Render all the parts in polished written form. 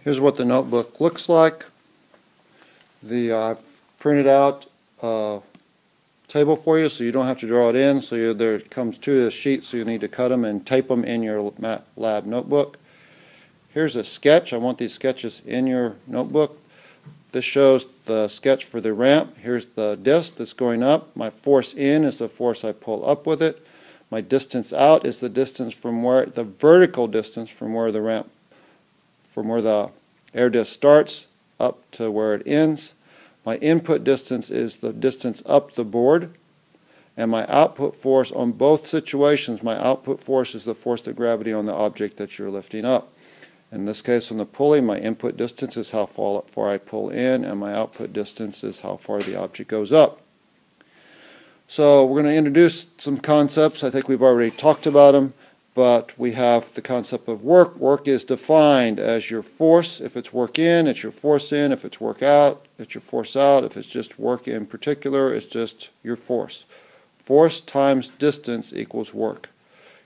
Here's what the notebook looks like. I've printed out a table for you so you don't have to draw it in. So there it comes to the sheet, so you need to cut them and tape them in your lab notebook. Here's a sketch. I want these sketches in your notebook. This shows the sketch for the ramp. Here's the disc that's going up. My force in is the force I pull up with it. My distance out is the distance from where the vertical distance from where the air disc starts up to where it ends. My input distance is the distance up the board, and my output force on both situations, my output force is the force of gravity on the object that you're lifting up. In this case on the pulley, my input distance is how far I pull in, and my output distance is how far the object goes up. So we're going to introduce some concepts. I think we've already talked about them, but we have the concept of work. Work is defined as your force. If it's work in, it's your force in. If it's work out, it's your force out. If it's just work in particular, it's just your force. Force times distance equals work.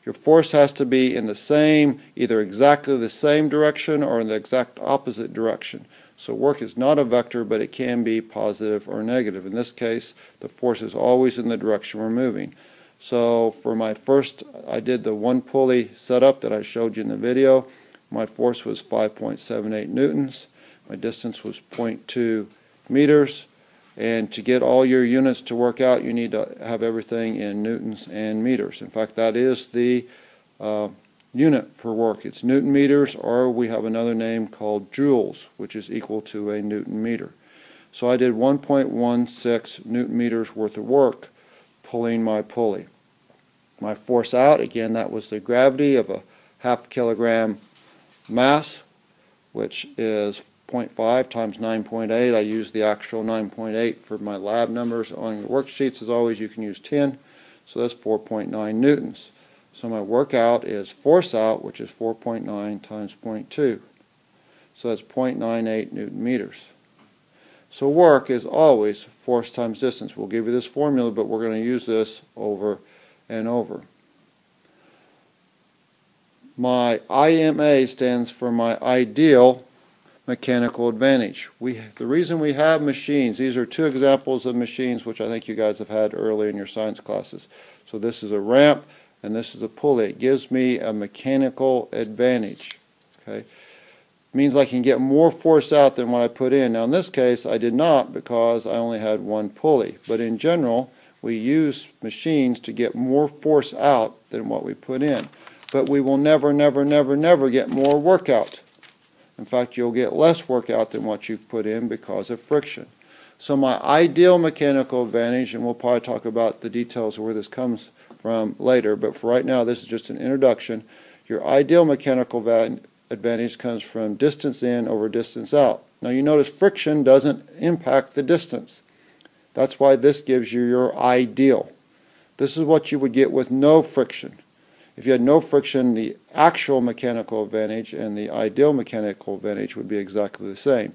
Your force has to be in the same, either exactly the same direction or in the exact opposite direction. So work is not a vector, but it can be positive or negative. In this case, the force is always in the direction we're moving. So for my first, I did the one pulley setup that I showed you in the video. My force was 5.78 newtons. My distance was 0.2 meters. And to get all your units to work out, you need to have everything in newtons and meters. In fact, that is the unit for work. It's newton meters, or we have another name called joules, which is equal to a newton meter. So I did 1.16 newton meters worth of work pulling my pulley. My force out, again, that was the gravity of a ½ kilogram mass, which is 0.5 times 9.8. I used the actual 9.8 for my lab numbers. On your worksheets, as always, you can use 10. So that's 4.9 newtons. So my work out is force out, which is 4.9 times 0.2. So that's 0.98 newton meters. So work is always force times distance. We'll give you this formula, but we're going to use this over and over. My IMA stands for my ideal mechanical advantage. The reason we have machines, these are two examples of machines which I think you guys have had early in your science classes. So this is a ramp and this is a pulley. It gives me a mechanical advantage. Okay? It means I can get more force out than what I put in. Now in this case I did not, because I only had one pulley. But in general we use machines to get more force out than what we put in. But we will never get more work out. In fact, you'll get less work out than what you've put in because of friction. So my ideal mechanical advantage, and we'll probably talk about the details of where this comes from later, but for right now this is just an introduction. Your ideal mechanical advantage comes from distance in over distance out. Now you notice friction doesn't impact the distance. That's why this gives you your ideal. This is what you would get with no friction. If you had no friction, the actual mechanical advantage and the ideal mechanical advantage would be exactly the same.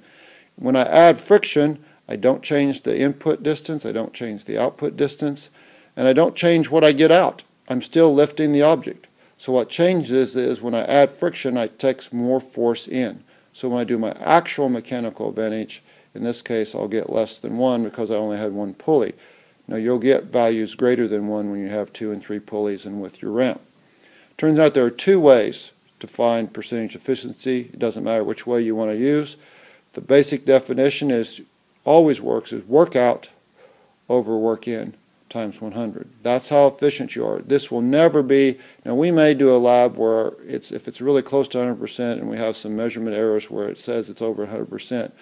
When I add friction, I don't change the input distance, I don't change the output distance, and I don't change what I get out. I'm still lifting the object. So what changes is when I add friction, I take more force in. So when I do my actual mechanical advantage, in this case I'll get less than 1 because I only had one pulley. Now you'll get values greater than 1 when you have 2 and 3 pulleys and with your ramp. Turns out there are two ways to find percentage efficiency. It doesn't matter which way you want to use. The basic definition is always works is work out over work in times 100. That's how efficient you are. This will never be, now we may do a lab where if it's really close to 100% and we have some measurement errors where it says it's over 100%,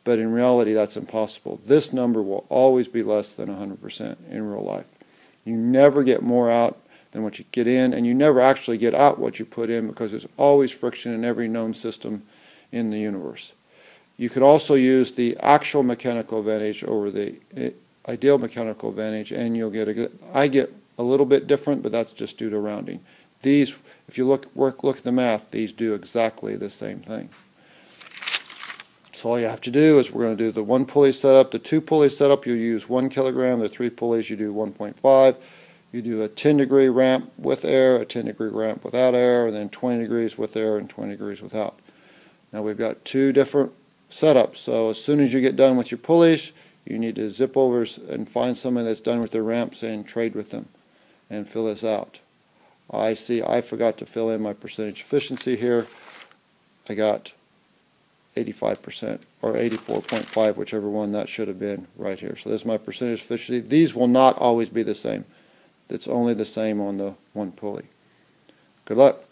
but in reality that's impossible. This number will always be less than 100% in real life. You never get more out than what you get in, and you never actually get out what you put in because there's always friction in every known system in the universe. You could also use the actual mechanical advantage over the ideal mechanical advantage, and you'll get I get a little bit different, but that's just due to rounding. These, if you look at the math, these do exactly the same thing. So all you have to do is we're going to do the one pulley setup. The two pulley setup, you use 1 kilogram. The 3 pulleys, you do 1.5. You do a 10-degree ramp with air, a 10-degree ramp without air, and then 20 degrees with air and 20 degrees without. Now we've got two different setups, so as soon as you get done with your pulleys, you need to zip over and find somebody that's done with their ramps and trade with them and fill this out. I see I forgot to fill in my percentage efficiency here. I got 85% or 84.5, whichever one that should have been right here. So this is my percentage efficiency. These will not always be the same. It's only the same on the one pulley. Good luck.